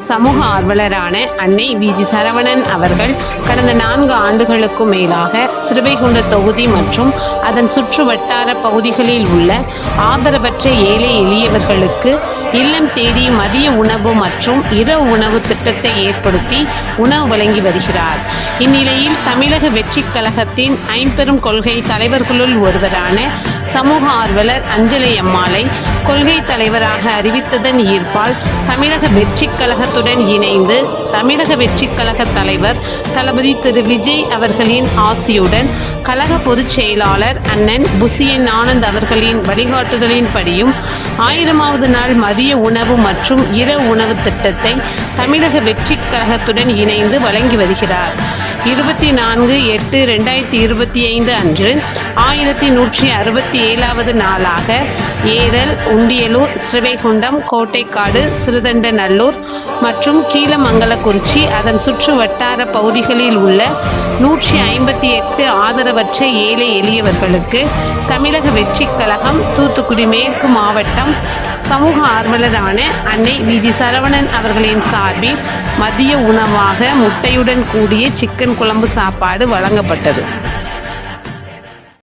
சமூக ஆர்வலரான அன்னை வி.ஜி. சரவணன் அவர்கள் கடந்த 4 ஆண்டுகளுக்கும் மேலாக சிறுவைகுண்ட தொகுதி மற்றும் அதன் சுற்று வட்டார பகுதிகளில் உள்ள ஆதரவற்ற ஏழை எளியவர்களுக்கு இல்லம் தேடி மதிய உணவு மற்றும் இரவு உணவு திட்டத்தை ஏற்படுத்தி உணவு வழங்கி வருகிறார். இந்நிலையில் தமிழக வெற்றிக் கழகத்தின் ஐம்பெரும் கொள்கை தலைவர்களுள் ஒருவரான சமூக ஆர்வலர் அஞ்சலை அம்மாளை கொள்கை தலைவராக அறிவித்ததன் ஈர்ப்பால் தமிழக வெற்றிக் கழகத்துடன் இணைந்து தமிழக வெற்றிக் கழக தலைவர் தளபதி திரு விஜய் அவர்களின் ஆசியுடன் கழக பொதுச் செயலாளர் அண்ணன் புசியன் ஆனந்த் அவர்களின் வழிகாட்டுதலின்படியும் 1000வது நாள் மதிய உணவு மற்றும் இரவு உணவு திட்டத்தை தமிழக வெற்றிக் கழகத்துடன் இணைந்து வழங்கி வருகிறார். 24/8/2025 அன்று 1167வது நாளாக ஏரல், உண்டியலூர், ஸ்ரீவைகுண்டம், கோட்டைக்காடு, சிறுதண்டநல்லூர் மற்றும் கீழமங்கலக்குறிச்சி அதன் சுற்று வட்டார பகுதிகளில் உள்ள 158 ஆதரவற்ற ஏழை எளியவர்களுக்கு தமிழக வெற்றிக் கழகம் தூத்துக்குடி மேற்கு மாவட்டம் சமூக ஆர்வலரான அன்னை வி.ஜி. சரவணன் அவர்களின் சார்பில் மதிய உணவாக முட்டையுடன் கூடிய சிக்கன் குழம்பு சாப்பாடு வழங்கப்பட்டது.